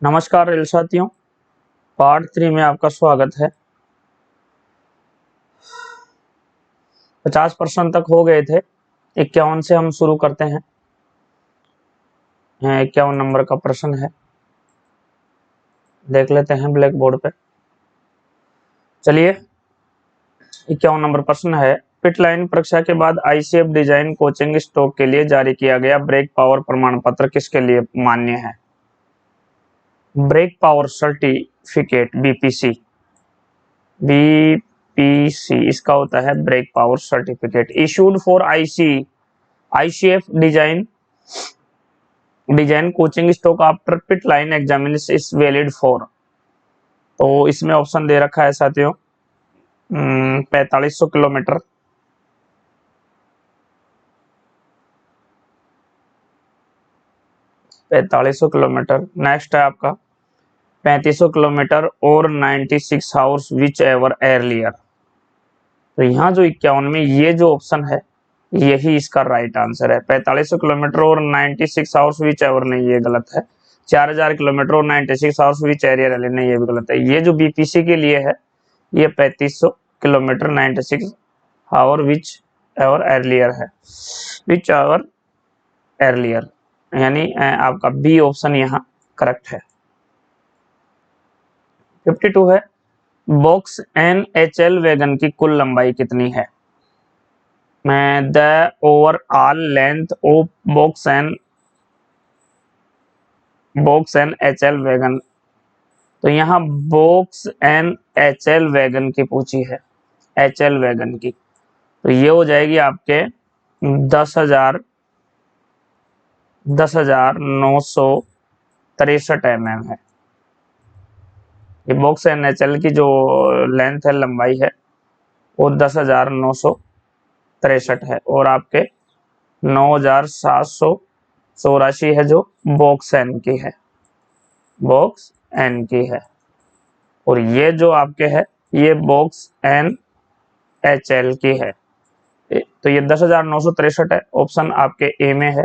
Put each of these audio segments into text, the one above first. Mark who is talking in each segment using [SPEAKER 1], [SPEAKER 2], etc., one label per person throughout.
[SPEAKER 1] नमस्कार रेल साथियों, पार्ट 3 में आपका स्वागत है। 50% तक हो गए थे। 51 से हम शुरू करते हैं। 51 नंबर का प्रश्न है, देख लेते हैं ब्लैक बोर्ड पे। चलिए, 51 नंबर प्रश्न है, पिट लाइन परीक्षा के बाद आईसीएफ डिजाइन कोचिंग स्टॉक के लिए जारी किया गया ब्रेक पावर प्रमाण पत्र किसके लिए मान्य है? ब्रेक पावर सर्टिफिकेट बीपीसी इसका होता है brake power certificate issued for ICF design coaching stock after pit line examination is valid for. तो इसमें ऑप्शन दे रखा है साथियों 4500 किलोमीटर, 4500 किलोमीटर। नेक्स्ट है आपका 3500 किलोमीटर और 96 आवर्स विच एवर एर्लियर। तो यहाँ जो 51 में ये जो ऑप्शन है यही इसका राइट आंसर है। 4500 किलोमीटर और 96 आवर्स विच एवर नहीं, ये गलत है। 4000 किलोमीटर और 96 आवर्स विच एरियर नहीं, ये भी गलत है। ये जो बीपीसी के लिए है ये 3500 kilometre 96 hour whichever earlier है, विच एवर एर्लियर, यानी आपका बी ऑप्शन यहाँ करेक्ट है। 52 है, box N H L wagon की कुल लंबाई कितनी है? The overall length of box N H L wagon. तो यहाँ box N H L wagon की पूछी है, एच एल वैगन की। तो ये हो जाएगी आपके 10,963 mm है। ये बॉक्स एन एच एल की जो लेंथ है, लंबाई है, वो 10,963 है और आपके 9,784 है जो बॉक्स एन की है, बॉक्स एन की है। और ये जो आपके है ये बॉक्स एन एच एल की है। तो ये 10,963 है, ऑप्शन आपके ए में है,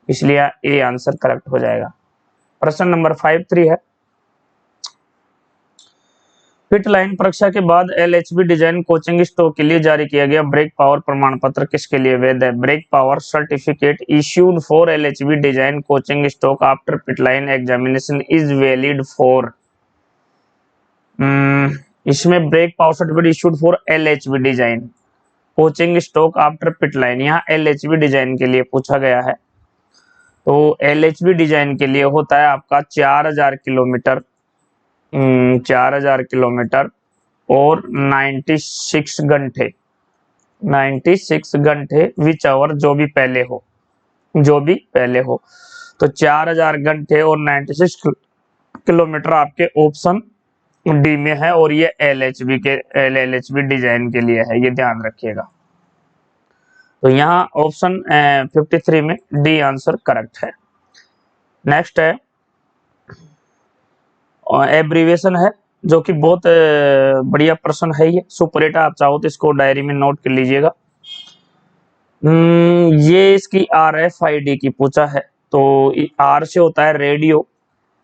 [SPEAKER 1] इसलिए ए आंसर करेक्ट हो जाएगा। प्रश्न नंबर 53 है, पिट लाइन परीक्षा के बाद एलएचबी डिजाइन कोचिंग स्टॉक के लिए जारी किया गया ब्रेक पावर प्रमाण पत्र किसके लिए वैध है? Brake power certificate issued for LHB design coaching stock after pit line examination is valid for. इसमें brake power certificate issued for LHB design coaching stock after pit line, यहाँ एलएचबी डिजाइन के लिए पूछा गया है। तो एलएचबी डिजाइन के लिए होता है आपका 4000 किलोमीटर, 4000 किलोमीटर और 96 घंटे, 96 घंटे विच आवर, जो भी पहले हो। तो 4000 घंटे और 96 किलोमीटर आपके ऑप्शन डी में है और ये एलएचबी डिजाइन के लिए है, ये ध्यान रखिएगा। तो यहाँ ऑप्शन 53 में डी आंसर करेक्ट है। नेक्स्ट है एब्रीविएशन है, जो कि बहुत बढ़िया प्रश्न है। ये सुपरएटा, आप चाहो तो इसको डायरी में नोट कर लीजिएगा। ये इसकी RFID की पूछा है। तो आर से होता है रेडियो,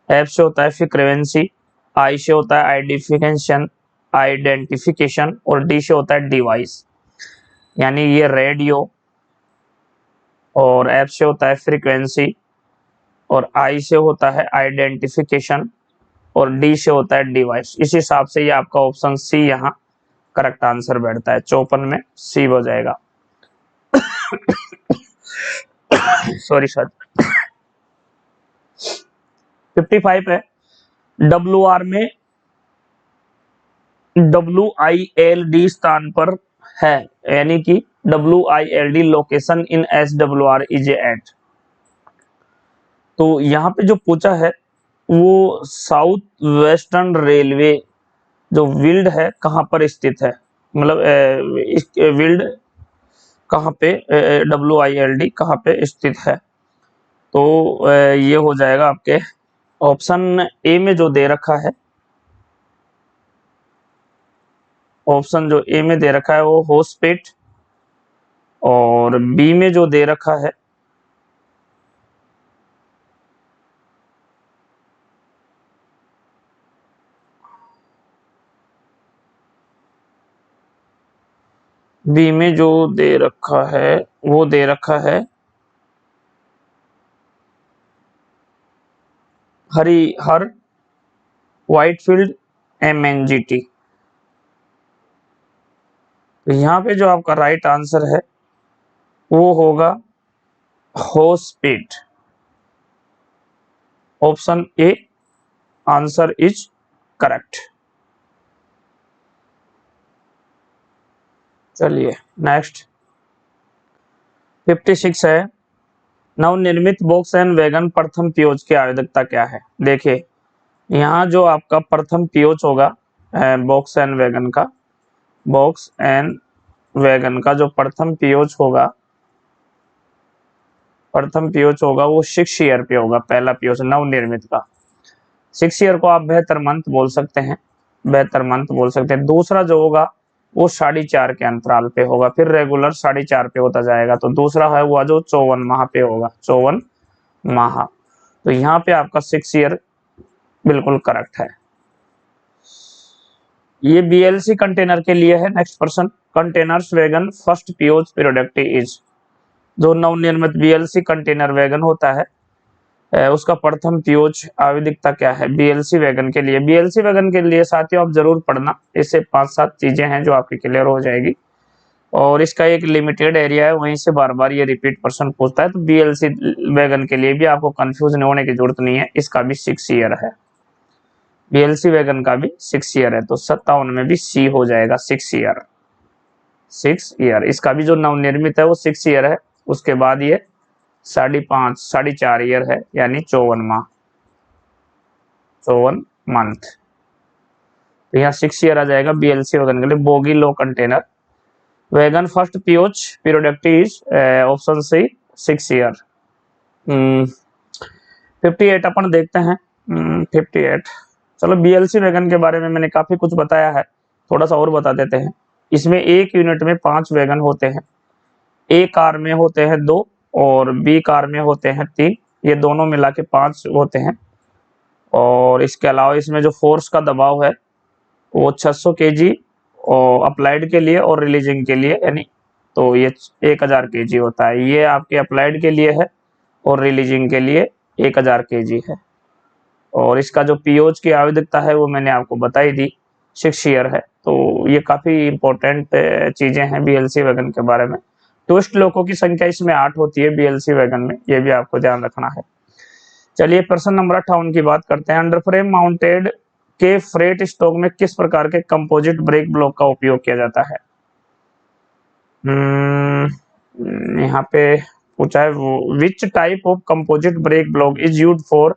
[SPEAKER 1] एफ से होता है फ्रीक्वेंसी, आई से होता है आइडेंटिफिकेशन और डी से होता है डिवाइस। यानी ये रेडियो और एफ से होता है फ्रीक्वेंसी और आई से होता है आइडेंटिफिकेशन और डी से होता है डिवाइस। इस हिसाब से ये आपका ऑप्शन सी यहाँ करेक्ट आंसर बैठता है। 54 में सी हो जाएगा। Sorry sir. 55 है, WR में WILD स्थान पर है, यानी कि WILD location in SWR is at. तो यहाँ पे जो पूछा है वो साउथ वेस्टर्न रेलवे जो विल्ड है कहाँ पर स्थित है, मतलब विल्ड कहाँ पे, WILD कहाँ पे स्थित है। तो ये हो जाएगा आपके ऑप्शन ए में जो दे रखा है, ऑप्शन जो ए में दे रखा है वो होस्पेट, और बी में जो दे रखा है बी में जो दे रखा है वो दे रखा है हर व्हाइटफील्ड MNGT। तो यहाँ पे जो आपका राइट आंसर है वो होगा Hospet, option A answer is correct. चलिए नेक्स्ट 56 है, नवनिर्मित बॉक्स एंड वैगन प्रथम पीओच की आवश्यकता क्या है। देखिए यहाँ जो आपका प्रथम पीओच होगा बॉक्स एंड वैगन का, बॉक्स एंड वैगन का जो प्रथम पीओच होगा, प्रथम पीओच होगा वो 6 ईयर पे होगा। पहला पीओच नवनिर्मित का 6 ईयर को आप बेहतर मंथ बोल सकते हैं, बेहतर मंथ बोल सकते हैं। दूसरा जो होगा वो 4.5 के अंतराल पे होगा, फिर रेगुलर 4.5 पे होता जाएगा। तो दूसरा है वो जो 54 माह पे होगा, 54 माह। तो यहाँ पे आपका 6 ईयर बिल्कुल करेक्ट है। ये BLC कंटेनर के लिए है। Next person, containers wagon first POH product is, जो नवनिर्मित BLC कंटेनर वैगन होता है उसका प्रथम पीओच आवधिकता क्या है BLC वैगन के लिए। BLC वैगन के लिए साथियों आप जरूर पढ़ना, इससे 5-7 चीजें हैं जो आपकी क्लियर हो जाएगी। और इसका एक लिमिटेड एरिया है, वहीं से बार बार ये रिपीट पर्सन पूछता है। तो BLC वैगन के लिए भी आपको कंफ्यूज होने की जरूरत नहीं है, इसका भी 6 ईयर है। BLC वैगन का भी 6 ईयर है, तो 57 में भी C हो जाएगा, 6 ईयर, 6 ईयर। इसका भी जो नवनिर्मित है वो 6 ईयर है। उसके बाद ये 5.5-4.5 ईयर है, यानी 54 माह, 54 मंथ। तो यहाँ 6 ईयर आ जाएगा BLC वैगन के लिए। Bogie low container wagon first POH product is option C 6 year. 58 अपन देखते हैं। 58, चलो BLC वैगन के बारे में मैंने काफी कुछ बताया है, थोड़ा सा और बता देते हैं। इसमें एक यूनिट में 5 वैगन होते हैं। A कार में होते हैं 2 और B कार में होते हैं 3, ये दोनों मिला के 5 होते हैं। और इसके अलावा इसमें जो फोर्स का दबाव है वो 600 kg और अप्लाइड के लिए और रिलीजिंग के लिए, यानी तो ये 1000 kg होता है। ये आपके अप्लाइड के लिए है और रिलीजिंग के लिए 1000 kg है। और इसका जो पीओच की आवधिकता है वो मैंने आपको बताई दी, 6 ईयर है। तो ये काफी इंपॉर्टेंट चीजें हैं BLC वैगन के बारे में। ट्विस्ट लोकों की संख्या इसमें 8 होती है BLC वैगन में, ये भी आपको ध्यान रखना है। चलिए प्रश्न नंबर 58 की बात करते हैं। अंडर फ्रेम माउंटेड के फ्रेट स्टॉक में किस प्रकार के कंपोजिट ब्रेक ब्लॉक का उपयोग किया जाता है। यहाँ पे पूछा है which type of composite brake block is used for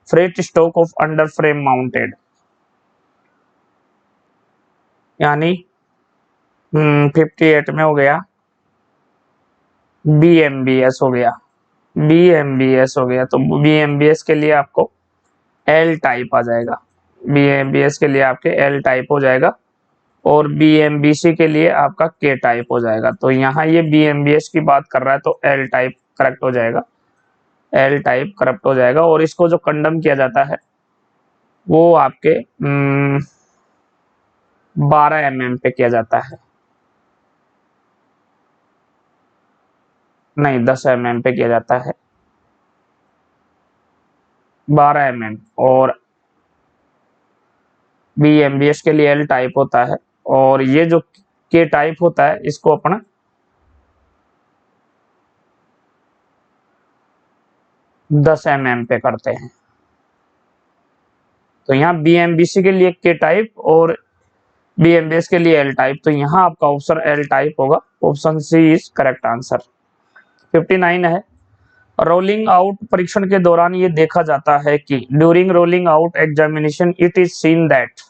[SPEAKER 1] freight stock of under frame mounted, यानी 58 में हो गया BMBS हो गया, BMBS हो गया। तो BMBS के लिए आपको L टाइप आ जाएगा, BMBS के लिए आपके L टाइप हो जाएगा और BMBC के लिए आपका K टाइप हो जाएगा। तो यहाँ ये BMBS की बात कर रहा है तो L टाइप करेक्ट हो जाएगा, L टाइप करेक्ट हो जाएगा। और इसको जो कंडम किया जाता है वो आपके 12 mm पे किया जाता है, नहीं 10 mm पे किया जाता है, 12 mm। और BMBS के लिए L टाइप होता है और ये जो K टाइप होता है इसको अपना 10 mm पे करते हैं। तो यहाँ BMBC के लिए K टाइप और BMBS के लिए L टाइप, तो यहाँ आपका ऑप्शन L टाइप होगा, option C is correct answer. 59 है, रोलिंग आउट परीक्षण के दौरान ये देखा जाता है कि during rolling out examination it is seen that,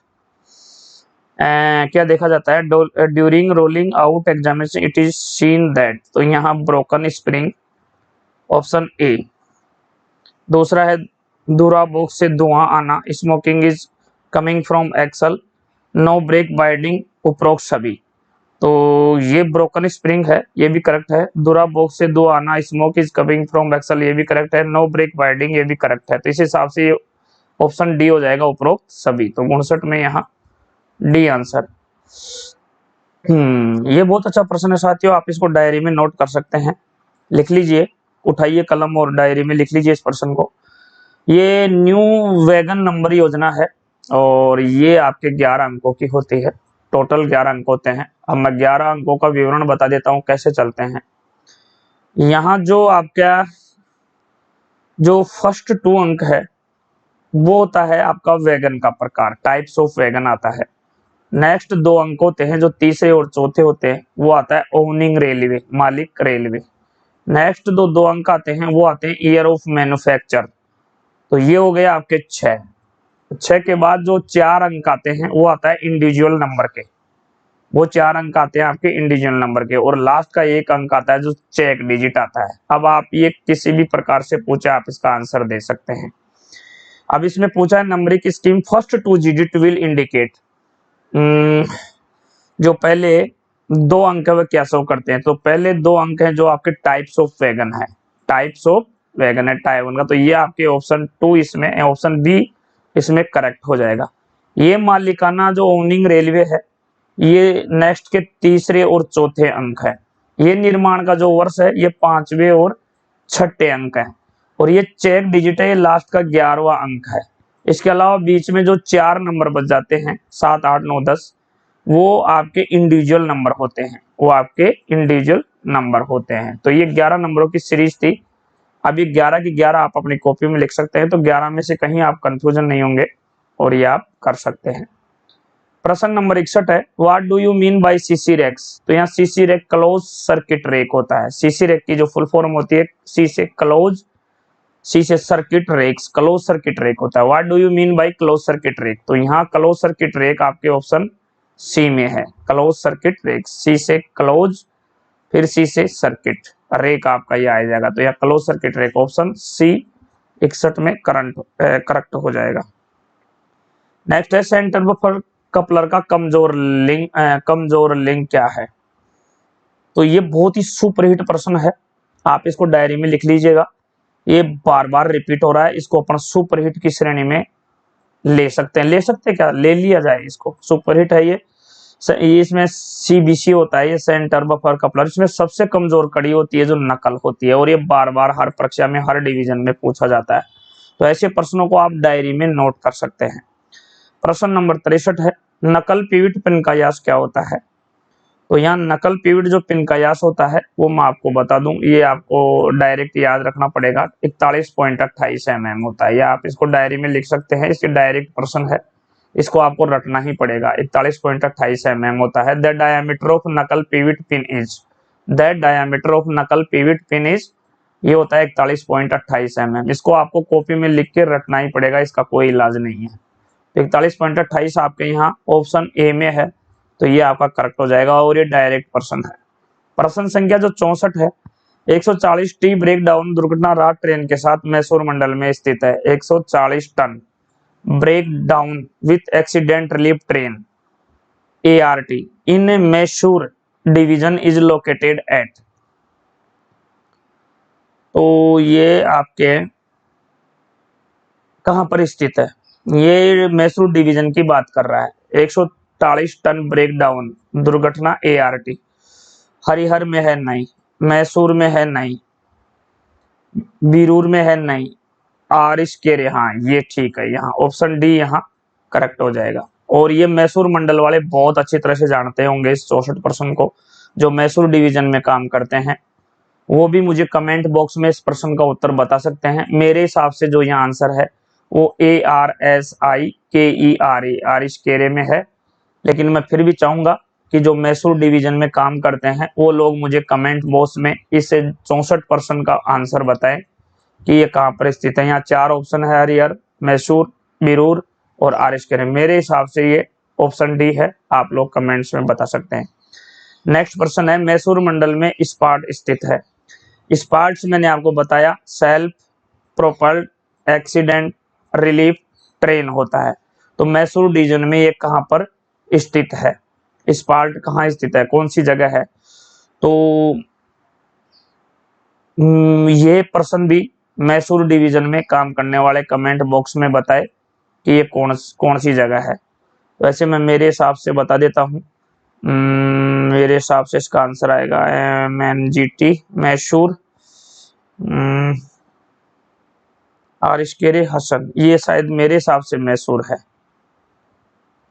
[SPEAKER 1] क्या देखा जाता है during rolling out examination it is seen that. तो यहाँ ब्रोकन स्प्रिंग, ऑप्शन ए। दूसरा है धुरा बॉक्स से धुआं आना, smoking is coming from axle, no brake binding, उपरोक्त सभी। तो ये ब्रोकन स्प्रिंग है, ये भी करेक्ट है। धुरा बॉक्स से धुआं आना, smoke is coming from axle, ये भी करेक्ट है। नो ब्रेक बाइंडिंग, ये भी करेक्ट है। तो इस हिसाब से ऑप्शन डी हो जाएगा, उपरोक्त सभी। तो 59 में यहाँ डी आंसर। ये बहुत अच्छा प्रश्न है साथियों, आप इसको डायरी में नोट कर सकते हैं। लिख लीजिए, उठाइए कलम और डायरी में लिख लीजिए इस प्रश्न को। ये न्यू वैगन नंबर योजना है और ये आपके 11 अंकों की होती है। टोटल 11 अंक होते हैं। अब मैं 11 अंकों का विवरण बता देता हूँ कैसे चलते हैं। यहाँ जो आपका जो फर्स्ट 2 अंक है वो होता है आपका वैगन का प्रकार, टाइप्स ऑफ वैगन आता है। नेक्स्ट 2 अंक होते हैं जो तीसरे और चौथे होते हैं, वो आता है ओवनिंग रेलवे, मालिक रेलवे। नेक्स्ट दो अंक आते हैं वो आते हैं ईयर ऑफ मैन्युफैक्चर। तो ये हो गया आपके 6। 6 के बाद जो 4 अंक आते हैं वो आता है इंडिविजुअल नंबर के, वो 4 अंक आते हैं आपके इंडिविजुअल नंबर के। और लास्ट का 1 अंक आता है जो चेक डिजिट आता है। अब आप ये किसी भी प्रकार से पूछे आप इसका आंसर दे सकते हैं। अब इसमें पूछा है numbering scheme first 2 digit will indicate, जो पहले 2 अंक है वह क्या शो करते हैं। तो पहले 2 अंक हैं जो आपके टाइप्स ऑफ वैगन है, टाइप्स ऑफ वैगन है टाइप 1 का। तो ये आपके ऑप्शन 2 इसमें, ऑप्शन बी इसमें करेक्ट हो जाएगा। ये मालिकाना जो ओवनिंग रेलवे है ये नेक्स्ट के तीसरे और चौथे अंक है। ये निर्माण का जो वर्ष है ये 5वें और 6ठे अंक है। और ये चेक डिजिट है, ये लास्ट का 11वां अंक है। इसके अलावा बीच में जो 4 नंबर बच जाते हैं 7, 8, 9, 10, वो आपके इंडिविजुअल नंबर होते हैं, वो आपके इंडिविजुअल नंबर होते हैं। तो ये 11 नंबरों की सीरीज थी। अब ये 11 की 11 आप अपनी कॉपी में लिख सकते हैं, तो 11 में से कहीं आप कंफ्यूजन नहीं होंगे और ये आप कर सकते हैं। प्रश्न नंबर 61 है, what do you mean by CC rakes. तो यहाँ CC rake close circuit rake होता है। सीसी रैक की जो फुल फॉर्म होती है सी से क्लोज, सी से circuit rakes, close circuit rake होता है। What do you mean by close circuit rake. तो यहाँ क्लोज सर्किट रैक आपके ऑप्शन सी में है, क्लोज सर्किट रैक। सी से क्लोज फिर सी से सर्किट रैक आपका ये आ जाएगा। तो यह close circuit rake option C 61 में करेक्ट हो जाएगा। नेक्स्ट है सेंटर बफर कपलर का कमजोर लिंक क्या है। तो ये बहुत ही सुपरहिट प्रश्न है, आप इसको डायरी में लिख लीजिएगा। ये बार बार रिपीट हो रहा है, इसको अपन सुपरहिट की श्रेणी में ले सकते हैं। क्या ले लिया जाए इसको, सुपरहिट है ये। इसमें सीबीसी होता है, ये सेंटर बफर कपलर। इसमें सबसे कमजोर कड़ी होती है जो नकल होती है, और ये बार बार हर परीक्षा में हर डिवीजन में पूछा जाता है। तो ऐसे प्रश्नों को आप डायरी में नोट कर सकते हैं। प्रश्न नंबर 63 है, नकल पीविट पिनकायास क्या होता है। तो यहाँ नकल पीविट जो पिनकायास होता है वो मैं आपको बता दूं, ये आपको डायरेक्ट याद रखना पड़ेगा। 41.28 mm होता है, या आप इसको डायरी में लिख सकते हैं, इसके डायरेक्ट प्रश्न है, इसको आपको रटना ही पड़ेगा। 41.28 mm होता है। The diameter of knuckle pivot pin is, the diameter of knuckle pivot pin is, ये होता है 41.28 mm। इसको आपको कॉपी में लिख के रटना ही पड़ेगा, इसका कोई इलाज नहीं है। 41.28 आपके यहाँ ऑप्शन ए में है, तो ये आपका करेक्ट हो जाएगा और ये डायरेक्ट प्रश्न है। प्रश्न संख्या जो 64 है, 140 टी ब्रेक डाउन दुर्घटना रात ट्रेन के साथ मैसूर मंडल में स्थित है। 140 ton breakdown with accident relief train ART in Mysore division is located at. तो ये आपके कहां पर स्थित है, ये मैसूर डिवीजन की बात कर रहा है। 140 टन ब्रेकडाउन दुर्घटना ART हरिहर में है नहीं, मैसूर में है नहीं, बीरूर में है नहीं, आरिस्केरे, हाँ ये ठीक है, यहाँ ऑप्शन डी यहाँ करेक्ट हो जाएगा। और ये मैसूर मंडल वाले बहुत अच्छी तरह से जानते होंगे इस 64% को, जो मैसूर डिवीजन में काम करते हैं वो भी मुझे कमेंट बॉक्स में इस प्रश्न का उत्तर बता सकते हैं। मेरे हिसाब से जो यहाँ आंसर है वो ARSIKERA आरिस्केरे में है, लेकिन मैं फिर भी चाहूंगा कि जो मैसूर डिवीजन में काम करते हैं वो लोग मुझे कमेंट बॉक्स में इस 64% का आंसर बताएं कि ये कहाँ पर स्थित है। यहाँ 4 ऑप्शन है, हरिहर, मैसूर, बिरूर और आरिस्केरे। मेरे हिसाब से ये ऑप्शन डी है, आप लोग कमेंट्स में बता सकते हैं। नेक्स्ट प्रश्न है, मैसूर मंडल में स्पाट स्थित है। स्पाट्स मैंने आपको बताया सेल्फ प्रोपल्ड एक्सीडेंट रिलीफ ट्रेन होता है। तो मैसूर डिवीजन में ये कहां पर स्थित है, स्पार्ट कहां स्थित है, कौन सी जगह है। तो ये प्रश्न भी मैसूर डिवीजन में काम करने वाले कमेंट बॉक्स में बताए कि ये कौन सी जगह है। वैसे मैं मेरे हिसाब से बता देता हूं, मेरे हिसाब से इसका आंसर आएगा MNGT, मैशूर, आरिशकेरे हसन, ये शायद मेरे हिसाब से मैसूर है।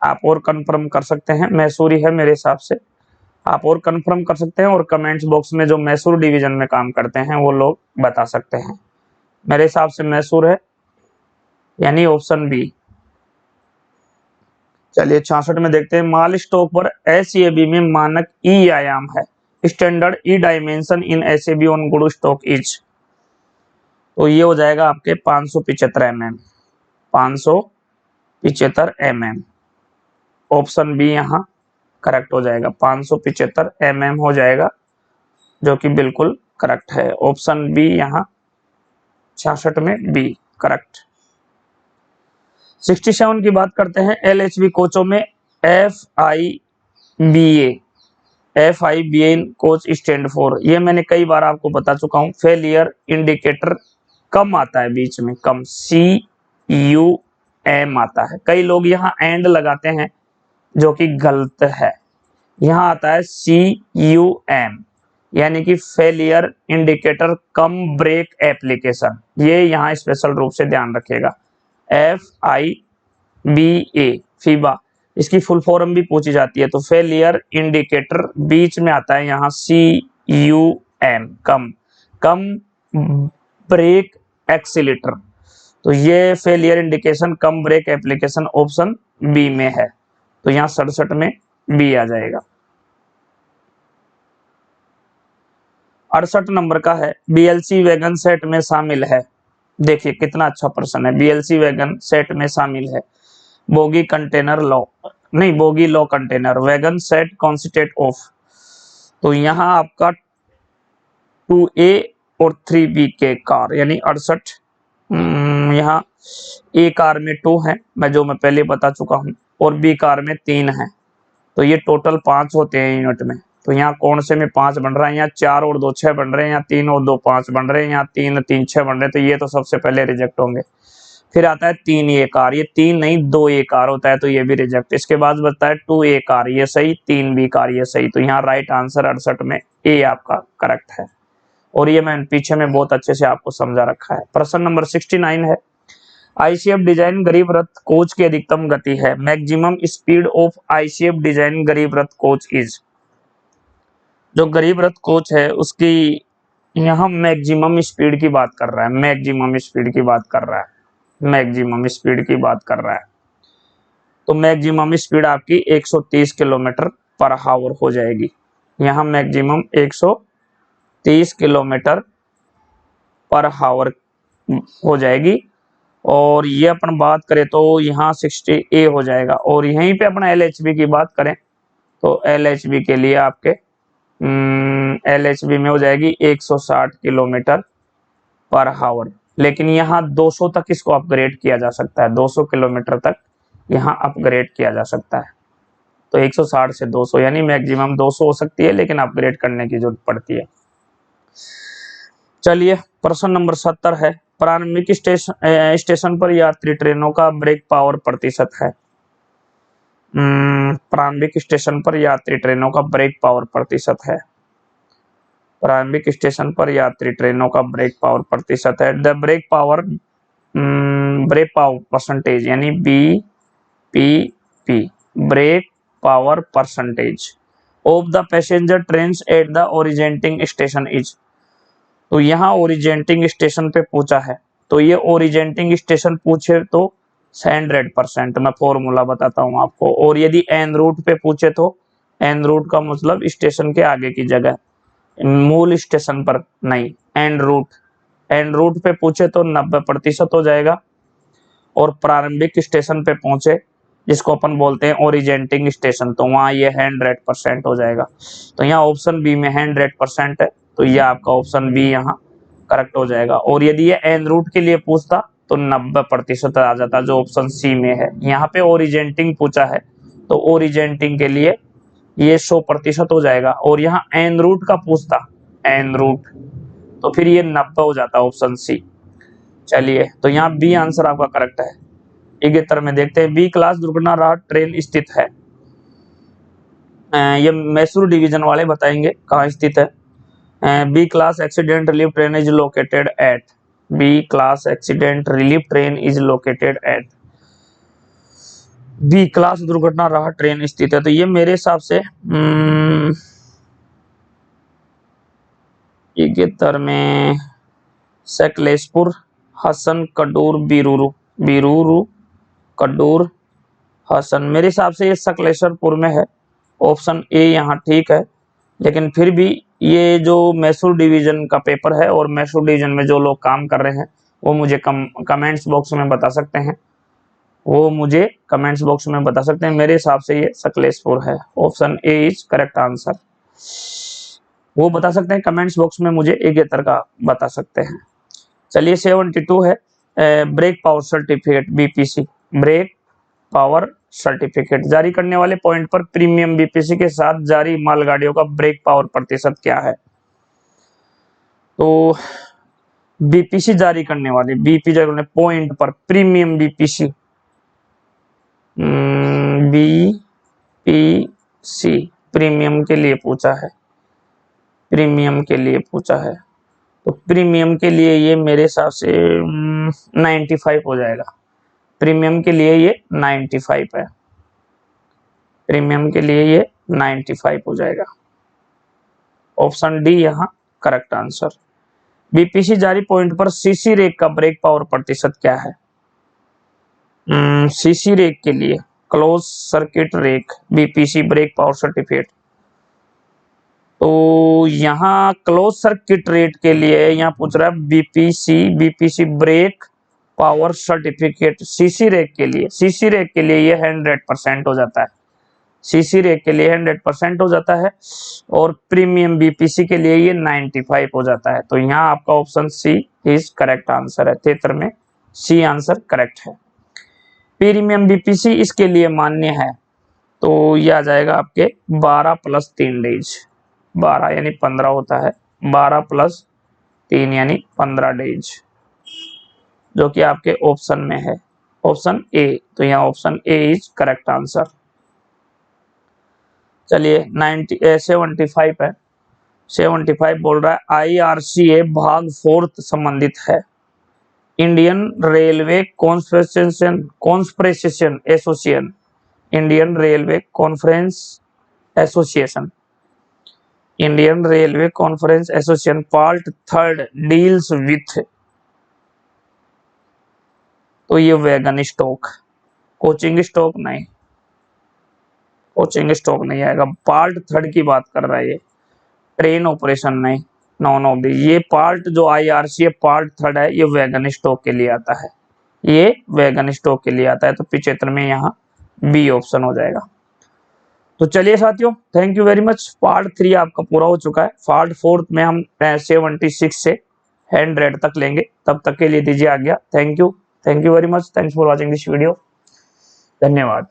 [SPEAKER 1] आप और कंफर्म कर सकते हैं, मैसूर ही है मेरे हिसाब से। आप और कंफर्म कर सकते हैं और कमेंट्स बॉक्स में जो मैसूर डिवीजन में काम करते हैं वो लोग बता सकते हैं। मेरे हिसाब से मैसूर है, यानी ऑप्शन बी। चलिए 66 में देखते हैं, माल स्टॉक पर SAB में मानक ई आयाम है, standard E dimension in SAB on good stock is. तो ये हो जाएगा आपके 575 mm, 575 mm। ऑप्शन बी यहाँ करेक्ट हो जाएगा, 575 mm हो जाएगा, जो कि बिल्कुल करेक्ट है। ऑप्शन बी यहाँ 66 में बी करेक्ट। 67 की बात करते हैं, LHB कोचों में FIBA कोच स्टैंड फॉर, ये मैंने कई बार आपको बता चुका हूं। फेलियर इंडिकेटर कम आता है बीच में, कम, CUM आता है। कई लोग यहाँ एंड लगाते हैं जो कि गलत है, यहाँ आता है CUM, यानी कि फेलियर इंडिकेटर कम ब्रेक एप्लीकेशन। ये यहाँ स्पेशल रूप से ध्यान रखिएगा। FIBA फीबा, इसकी फुल फॉर्म भी पूछी जाती है, तो फेलियर इंडिकेटर बीच में आता है यहाँ CUM, कम, कम ब्रेक एक्सीलेटर। तो ये फेलियर इंडिकेशन कम ब्रेक एप्लीकेशन ऑप्शन बी में है, तो यहाँ 67 में बी आ जाएगा। 68 नंबर का है, BLC वैगन सेट में शामिल है। देखिए कितना अच्छा प्रश्न है, BLC वैगन सेट में शामिल है। बोगी कंटेनर लॉ, नहीं bogie law container, wagon set constant of. तो यहाँ आपका 2A और 3B के कार, यानी 68, यहाँ A कार में 2 है, मैं पहले बता चुका हूँ, और B कार में 3 है, तो ये टोटल 5 होते हैं यूनिट में। तो यहाँ कौन से में 5 बन रहा है, यहाँ 4 और 2 6 बन रहे हैं, यहाँ 3 और 2 5 बन रहे हैं, यहाँ 3 3 6 बन रहे हैं, तो ये तो सबसे पहले रिजेक्ट होंगे। फिर आता है 3A कार, ये 3 नहीं 2A कार होता है, तो ये भी रिजेक्ट। इसके बाद बचता है 2A कार, ये सही, 3B कार, ये सही। तो यहाँ राइट आंसर 68 में A आपका करेक्ट है, और ये मैं पीछे में बहुत अच्छे से आपको समझा रखा है। प्रश्न नंबर 69 है, ICF डिजाइन गरीब रथ कोच की अधिकतम गति है, maximum speed of ICF design गरीब रथ कोच इज। जो गरीब रथ कोच है उसकी यहाँ मैक्सिमम स्पीड की बात कर रहा है, मैक्सिमम स्पीड की बात कर रहा है, मैक्सिमम स्पीड की बात कर रहा है। तो मैक्सिमम स्पीड आपकी 130 किलोमीटर पर आवर हो जाएगी। यहाँ मैक्सिमम 130 किलोमीटर पर आवर हो जाएगी। और ये अपन बात करें तो यहाँ 60A हो जाएगा। और यहीं पे अपना LHB की बात करें तो LHB के लिए आपके LHB में हो जाएगी 160 किलोमीटर पर आवर। लेकिन यहाँ 200 तक इसको अपग्रेड किया जा सकता है, 200 किलोमीटर तक यहाँ अपग्रेड किया जा सकता है। तो 160 से 200 यानी मैक्सिमम 200 हो सकती है, लेकिन अपग्रेड करने की जरूरत पड़ती है। चलिए प्रश्न नंबर 70 है, प्रारंभिक स्टेशन पर यात्री ट्रेनों का ब्रेक पावर प्रतिशत है। प्रारंभिक स्टेशन पर यात्री ट्रेनों का ब्रेक पावर प्रतिशत है, प्रारंभिक स्टेशन पर यात्री ट्रेनों का ब्रेक पावर प्रतिशत है। द ब्रेक पावर परसेंटेज, यानी BPP, brake power percentage of the passenger trains at the originating station is. तो यहाँ ओरिजिनेटिंग स्टेशन पे पूछा है, तो ये ओरिजिनेटिंग स्टेशन पूछे तो 100%, मैं फॉर्मूला बताता हूँ आपको। और यदि एन रूट पे पूछे तो एन रूट का मतलब स्टेशन के आगे की जगह, मूल स्टेशन पर नहीं, एन रूट पे पूछे तो 90% हो जाएगा। और प्रारंभिक स्टेशन पे पहुंचे जिसको अपन बोलते हैं ओरिजिनेटिंग स्टेशन, तो वहां ये 100% हो जाएगा। तो यहाँ ऑप्शन बी में 100% है, तो ये आपका ऑप्शन बी यहाँ करेक्ट हो जाएगा। और यदि ये एन रूट के लिए पूछता तो 90% आ जाता, जो ऑप्शन सी में है। यहाँ पे ओरिजिनेटिंग पूछा है तो ओरिजिनेटिंग के लिए ये 100% हो जाएगा। और यहाँ एन रूट का पूछता, एन रूट, तो फिर ये 90 हो जाता, ऑप्शन सी। चलिए तो यहाँ बी आंसर आपका करेक्ट है। 71 में देखते हैं, बी क्लास दुर्घटना राहत ट्रेन स्थित है। ये मैसूर डिवीजन वाले बताएंगे कहाँ स्थित है। B class accident relief train is located at, B class accident relief train is located at, B class दुर्घटना राहत ट्रेन स्थित है। तो ये मेरे हिसाब से इकहत्तर में सकलेशपुर, हसन, कडूर, बीरूरू, बीरूरू, कडूर, हसन, मेरे हिसाब से ये सकलेशपुर में है। ऑप्शन ए यहाँ ठीक है, लेकिन फिर भी ये जो मैसूर डिवीजन का पेपर है और मैसूर डिवीजन में जो लोग काम कर रहे हैं वो मुझे कमेंट्स बॉक्स में बता सकते हैं, वो मुझे कमेंट्स बॉक्स में बता सकते हैं। मेरे हिसाब से ये सकलेशपुर है। Option A is correct answer. वो बता सकते हैं कमेंट्स बॉक्स में, मुझे 71 का बता सकते हैं। चलिए 72 है brake power certificate BPC, brake power certificate जारी करने वाले पॉइंट पर प्रीमियम बीपीसी के साथ जारी मालगाड़ियों का ब्रेक पावर प्रतिशत क्या है। तो बीपीसी जारी करने वाले पॉइंट पर प्रीमियम बीपीसी, बीपीसी प्रीमियम के लिए पूछा है, प्रीमियम के लिए पूछा है। तो प्रीमियम के लिए ये मेरे हिसाब से 95 हो जाएगा। प्रीमियम के लिए ये 95 है, प्रीमियम के लिए ये 95 हो जाएगा। ऑप्शन डी यहाँ करेक्ट आंसर। बीपीसी जारी पॉइंट पर सीसी रेक का ब्रेक पावर प्रतिशत क्या है। सीसी रेक के लिए close circuit rake BPC brake power certificate, तो यहाँ क्लोज सर्किट रेट के लिए यहाँ पूछ रहा है BPC brake power certificate CC rake के लिए, सीसी रेक के लिए ये 100% हो जाता है, सीसी रेक के लिए 100% हो जाता है, और प्रीमियम बीपीसी के लिए ये 95 हो जाता है। तो यहाँ आपका option C is correct answer है। 73 में सी आंसर करेक्ट है। प्रीमियम बीपीसी इसके लिए मान्य है, तो ये आ जाएगा आपके 12 + 3 डेज, 12 यानी 15 होता है, 12 + 3 यानी 15 डेज, जो कि आपके ऑप्शन में है, ऑप्शन ए। तो यहाँ option A is correct answer. चलिए 75 है, 75 बोल रहा है आईआरसीए भाग 4 संबंधित है Indian Railway conference association, Indian Railway conference association, Indian Railway conference association part 3 deals with, तो ये वैगन स्टॉक, कोचिंग स्टॉक नहीं, कोचिंग स्टॉक नहीं आएगा। पार्ट 3 की बात कर रहा है ये, ट्रेन ऑपरेशन नहीं, नॉन ऑफ दी। ये पार्ट जो आईआरसीए पार्ट 3 है ये वैगन स्टॉक के लिए आता है, ये वैगन स्टॉक के लिए आता है। तो 75 में यहाँ बी ऑप्शन हो जाएगा। तो चलिए साथियों, thank you very much. Part 3 आपका पूरा हो चुका है। पार्ट 4 में हम 76 से 100 तक लेंगे। तब तक के लिए दीजिए आज्ञा। Thank you very much. Thanks for watching this video. धन्यवाद।